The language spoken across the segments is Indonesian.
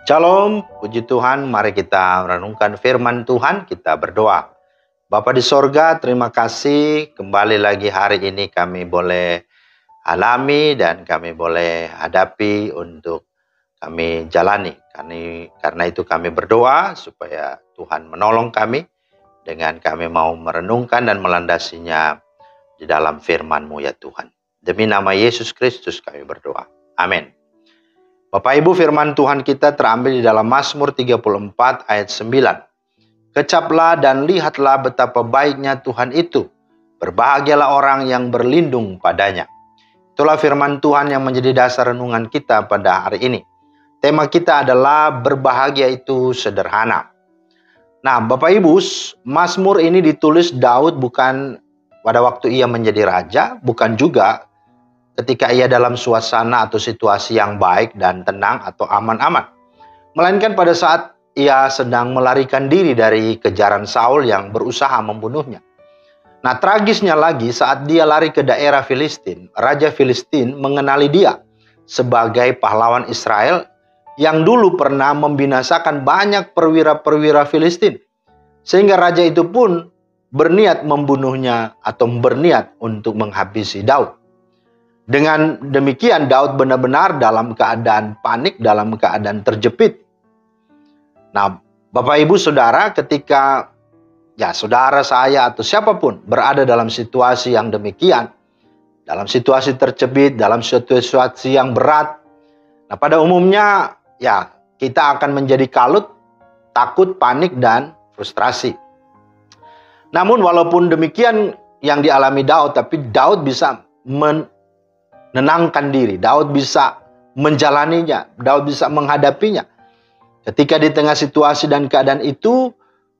Shalom, puji Tuhan, mari kita merenungkan firman Tuhan, kita berdoa. Bapa di sorga, terima kasih kembali lagi hari ini kami boleh alami dan kami boleh hadapi untuk kami jalani. Karena itu kami berdoa supaya Tuhan menolong kami dengan kami mau merenungkan dan melandasinya di dalam firman-Mu ya Tuhan. Demi nama Yesus Kristus kami berdoa. Amin. Bapak Ibu, firman Tuhan kita terambil di dalam Mazmur 34 ayat 9. Kecaplah dan lihatlah betapa baiknya Tuhan itu. Berbahagialah orang yang berlindung padanya. Itulah firman Tuhan yang menjadi dasar renungan kita pada hari ini. Tema kita adalah berbahagia itu sederhana. Nah, Bapak Ibu, Mazmur ini ditulis Daud bukan pada waktu ia menjadi raja, bukan juga ketika ia dalam suasana atau situasi yang baik dan tenang atau aman-aman. Melainkan pada saat ia sedang melarikan diri dari kejaran Saul yang berusaha membunuhnya. Nah, tragisnya lagi saat dia lari ke daerah Filistin, Raja Filistin mengenali dia sebagai pahlawan Israel yang dulu pernah membinasakan banyak perwira-perwira Filistin. Sehingga raja itu pun berniat membunuhnya atau berniat untuk menghabisi Daud. Dengan demikian Daud benar-benar dalam keadaan panik, dalam keadaan terjepit. Nah, Bapak Ibu Saudara, ketika saudara saya atau siapapun berada dalam situasi yang demikian, dalam situasi terjepit, dalam situasi yang berat, nah pada umumnya kita akan menjadi kalut, takut, panik, dan frustrasi. Namun walaupun demikian yang dialami Daud, tapi Daud bisa menenangkan diri, Daud bisa menjalaninya, Daud bisa menghadapinya. Ketika di tengah situasi dan keadaan itu,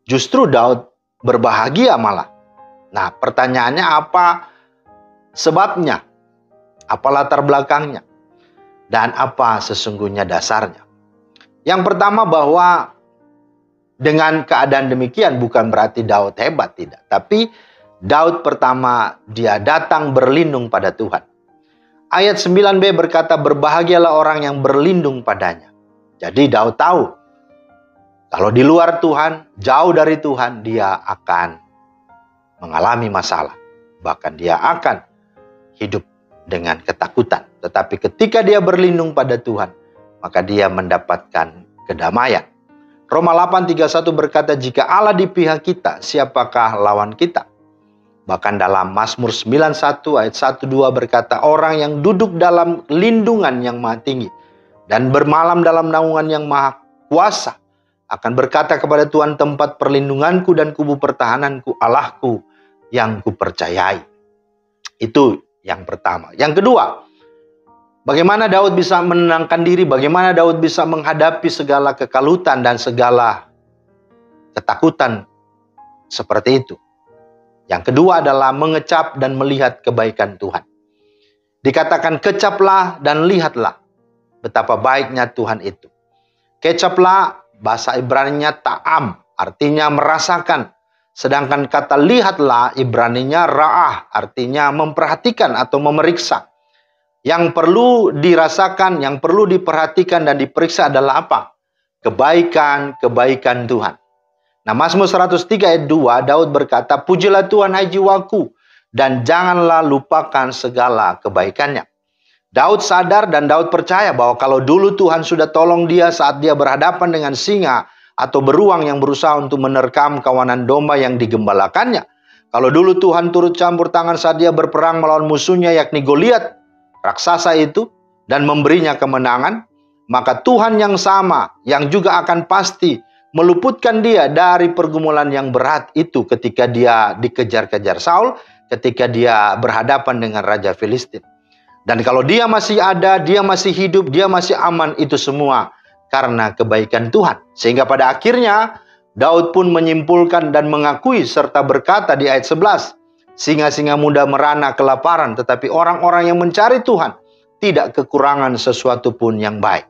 justru Daud berbahagia malah. Nah, pertanyaannya apa sebabnya? Apa latar belakangnya? Dan apa sesungguhnya dasarnya? Yang pertama, bahwa dengan keadaan demikian bukan berarti Daud hebat, tidak. Tapi Daud pertama, dia datang berlindung pada Tuhan. Ayat 9b berkata, berbahagialah orang yang berlindung padanya. Jadi Daud tahu, kalau di luar Tuhan, jauh dari Tuhan, dia akan mengalami masalah. Bahkan dia akan hidup dengan ketakutan. Tetapi ketika dia berlindung pada Tuhan, maka dia mendapatkan kedamaian. Roma 8:31 berkata, jika Allah di pihak kita, siapakah lawan kita? Bahkan dalam Mazmur 91 ayat 1-2 berkata, orang yang duduk dalam lindungan yang maha tinggi dan bermalam dalam naungan yang maha kuasa akan berkata kepada Tuhan, tempat perlindunganku dan kubu pertahananku, Allahku yang kupercayai. Itu yang pertama. Yang kedua, bagaimana Daud bisa menenangkan diri, bagaimana Daud bisa menghadapi segala kekalutan dan segala ketakutan seperti itu. Yang kedua adalah mengecap dan melihat kebaikan Tuhan. Dikatakan kecaplah dan lihatlah betapa baiknya Tuhan itu. Kecaplah bahasa Ibraninya ta'am, artinya merasakan. Sedangkan kata lihatlah Ibraninya ra'ah, artinya memperhatikan atau memeriksa. Yang perlu dirasakan, yang perlu diperhatikan dan diperiksa adalah apa? Kebaikan Tuhan. Nah, Mazmur 103 ayat 2, Daud berkata, pujilah Tuhan hai jiwaku, dan janganlah lupakan segala kebaikannya. Daud sadar dan Daud percaya bahwa kalau dulu Tuhan sudah tolong dia saat dia berhadapan dengan singa atau beruang yang berusaha untuk menerkam kawanan domba yang digembalakannya. Kalau dulu Tuhan turut campur tangan saat dia berperang melawan musuhnya yakni Goliat, raksasa itu, dan memberinya kemenangan, maka Tuhan yang sama, yang juga akan pasti meluputkan dia dari pergumulan yang berat itu ketika dia dikejar-kejar Saul, ketika dia berhadapan dengan Raja Filistin. Dan kalau dia masih ada, dia masih hidup, dia masih aman, itu semua karena kebaikan Tuhan. Sehingga pada akhirnya Daud pun menyimpulkan dan mengakui serta berkata di ayat 11, singa-singa muda merana kelaparan, tetapi orang-orang yang mencari Tuhan tidak kekurangan sesuatu pun yang baik.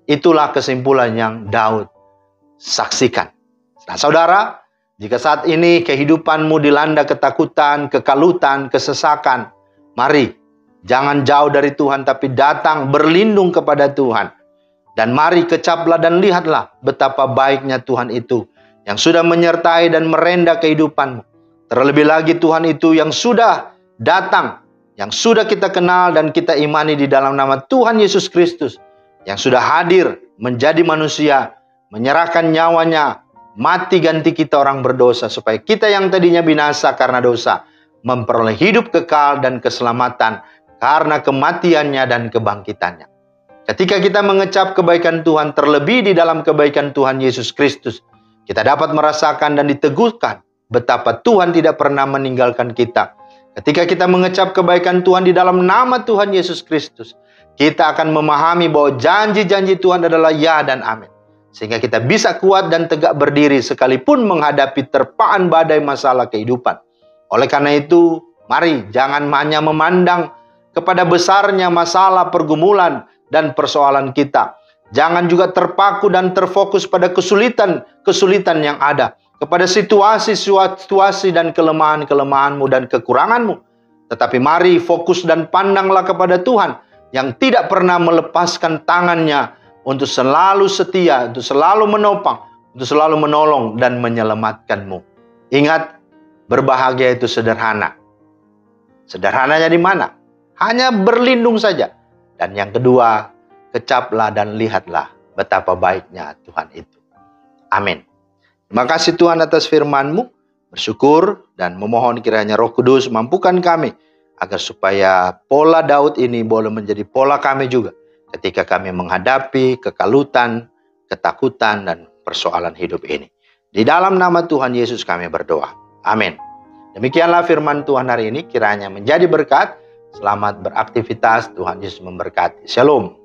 Itulah kesimpulan yang Daud saksikan. Nah, saudara, jika saat ini kehidupanmu dilanda ketakutan, kekalutan, kesesakan, mari jangan jauh dari Tuhan, tapi datang berlindung kepada Tuhan. Dan mari kecaplah dan lihatlah betapa baiknya Tuhan itu yang sudah menyertai dan merenda kehidupanmu. Terlebih lagi Tuhan itu yang sudah datang, yang sudah kita kenal dan kita imani di dalam nama Tuhan Yesus Kristus, yang sudah hadir menjadi manusia, menyerahkan nyawanya, mati ganti kita orang berdosa, supaya kita yang tadinya binasa karena dosa, memperoleh hidup kekal dan keselamatan karena kematiannya dan kebangkitannya. Ketika kita mengecap kebaikan Tuhan, terlebih di dalam kebaikan Tuhan Yesus Kristus, kita dapat merasakan dan diteguhkan betapa Tuhan tidak pernah meninggalkan kita. Ketika kita mengecap kebaikan Tuhan di dalam nama Tuhan Yesus Kristus, kita akan memahami bahwa janji-janji Tuhan adalah ya dan amin. Sehingga kita bisa kuat dan tegak berdiri sekalipun menghadapi terpaan badai masalah kehidupan. Oleh karena itu, mari jangan hanya memandang kepada besarnya masalah, pergumulan, dan persoalan kita. Jangan juga terpaku dan terfokus pada kesulitan yang ada, kepada situasi dan kelemahan-kelemahanmu dan kekuranganmu. Tetapi mari fokus dan pandanglah kepada Tuhan yang tidak pernah melepaskan tangannya untuk selalu setia, untuk selalu menopang, untuk selalu menolong dan menyelamatkanmu. Ingat, berbahagia itu sederhana. Sederhananya di mana? Hanya berlindung saja. Dan yang kedua, kecaplah dan lihatlah betapa baiknya Tuhan itu. Amin. Terima kasih Tuhan atas firman-Mu. Bersyukur dan memohon kiranya Roh Kudus mampukan kami agar supaya pola Daud ini boleh menjadi pola kami juga ketika kami menghadapi kekalutan, ketakutan, dan persoalan hidup ini. Di dalam nama Tuhan Yesus kami berdoa. Amin. Demikianlah firman Tuhan hari ini, kiranya menjadi berkat. Selamat beraktivitas, Tuhan Yesus memberkati. Shalom.